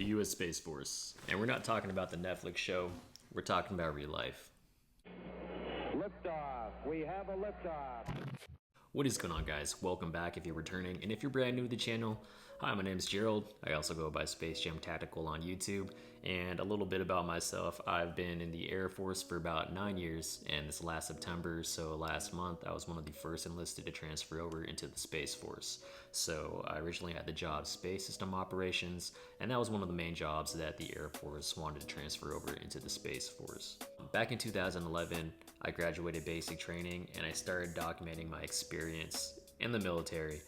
the U.S. Space Force. And we're not talking about the Netflix show, we're talking about real life. Liftoff. We have a liftoff. What is going on, guys? Welcome back if you're returning. And if you're brand new to the channel, hi, my name is Gerald. I also go by Space Jam Tactical on YouTube. And a little bit about myself, I've been in the Air Force for about 9 years, and this last September, so last month, I was one of the first enlisted to transfer over into the Space Force. So I originally had the job Space System Operations, and that was one of the main jobs that the Air Force wanted to transfer over into the Space Force. Back in 2011, I graduated basic training, and I started documenting my experience in the military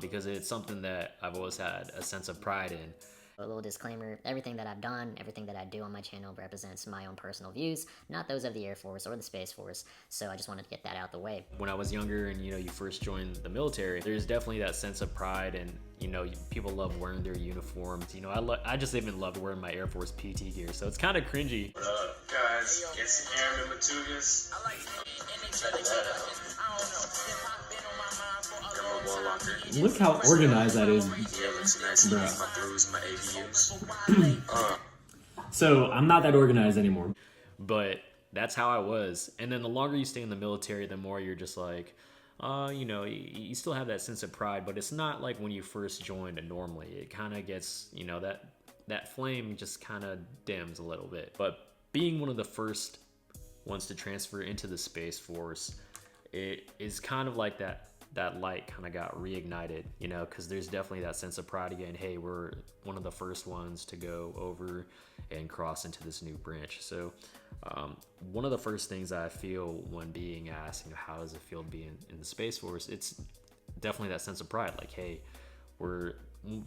because it's something that I've always had a sense of pride in. A little disclaimer, everything that I've done, everything that I do on my channel represents my own personal views, not those of the Air Force or the Space Force, so I just wanted to get that out the way. When I was younger and you first joined the military, there's definitely that sense of pride, and people love wearing their uniforms. I just even love wearing my Air Force PT gear, so it's kind of cringy. What up, guys? It's Airman Matugas. Look how organized that is. Yeah, looks nice. My blues, my ABUs. So I'm not that organized anymore. But that's how I was. And then the longer you stay in the military, the more you're just like, you still have that sense of pride, but it's not like when you first joined normally. It kind of gets, that flame just kind of dims a little bit. But being one of the first ones to transfer into the Space Force, it is kind of like that light kind of got reignited, because there's definitely that sense of pride again. Hey, we're one of the first ones to go over and cross into this new branch. So one of the first things I feel when being asked, how does it feel being in the Space Force, it's definitely that sense of pride. Like, hey, we're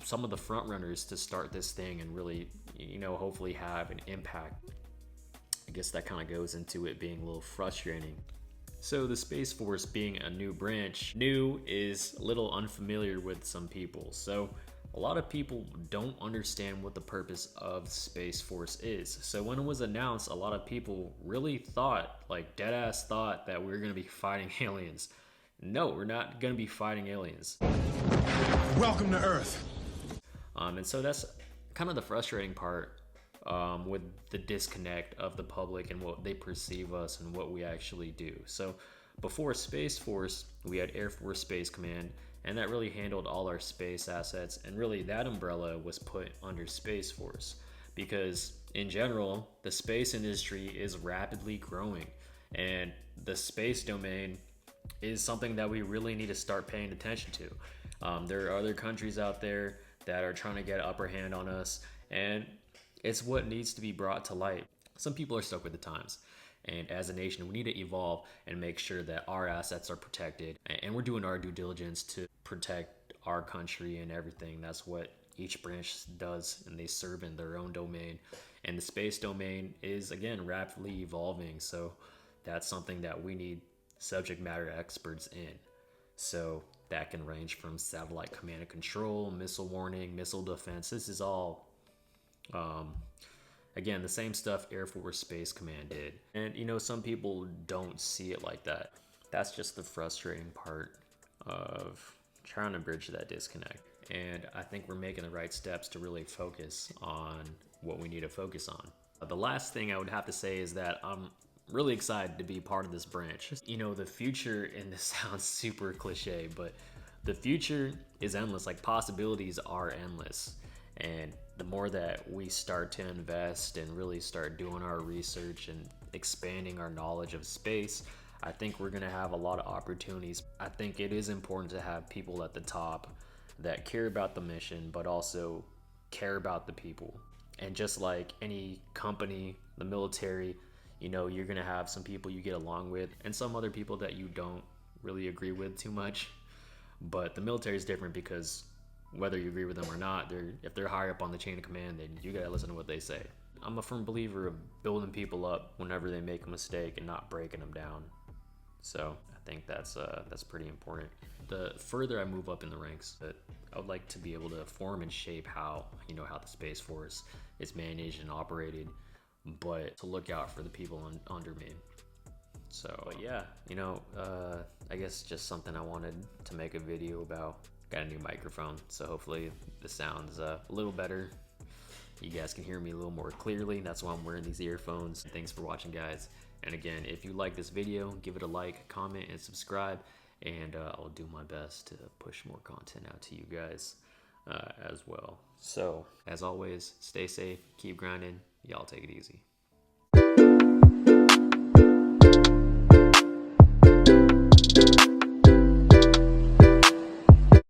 some of the front runners to start this thing and really, hopefully have an impact. I guess that kind of goes into it being a little frustrating. So the Space Force being a new branch, new is a little unfamiliar with some people. So a lot of people don't understand what the purpose of the Space Force is. So when it was announced, a lot of people really thought, like deadass thought, that we were gonna be fighting aliens. No, we're not gonna be fighting aliens. Welcome to Earth. And so that's kind of the frustrating part with the disconnect of the public and what they perceive us and what we actually do. So before Space Force, we had Air Force Space Command, and that really handled all our space assets, and really that umbrella was put under Space Force because in general, the space industry is rapidly growing, and the space domain is something that we really need to start paying attention to. There are other countries out there that are trying to get an upper hand on us, and it's what needs to be brought to light. Some people are stuck with the times, and as a nation, we need to evolve and make sure that our assets are protected, and we're doing our due diligence to protect our country and everything. That's what each branch does, and they serve in their own domain. And the space domain is, again, rapidly evolving, so that's something that we need subject matter experts in. So that can range from satellite command and control, missile warning, missile defense. This is all again, the same stuff Air Force Space Command did. And some people don't see it like that. That's just the frustrating part of trying to bridge that disconnect. And I think we're making the right steps to really focus on what we need to focus on. The last thing I would have to say is that I'm really excited to be part of this branch. The future, and this sounds super cliche, but the future is endless. Like, possibilities are endless. And the more that we start to invest and really start doing our research and expanding our knowledge of space, I think we're gonna have a lot of opportunities. I think it is important to have people at the top that care about the mission, but also care about the people. And just like any company, the military, you're gonna have some people you get along with and some other people that you don't really agree with too much. But the military is different because whether you agree with them or not, if they're higher up on the chain of command, then you gotta listen to what they say. I'm a firm believer of building people up whenever they make a mistake and not breaking them down. So I think that's pretty important. The further I move up in the ranks, I would like to be able to form and shape how the Space Force is managed and operated, but to look out for the people under me. So but yeah, I guess just something I wanted to make a video about. Got a new microphone, so hopefully the sound's a little better. you guys can hear me a little more clearly. That's why I'm wearing these earphones. Thanks for watching, guys. And again, if you like this video, give it a like, comment, and subscribe. And I'll do my best to push more content out to you guys as well. So, as always, stay safe, keep grinding. Y'all take it easy.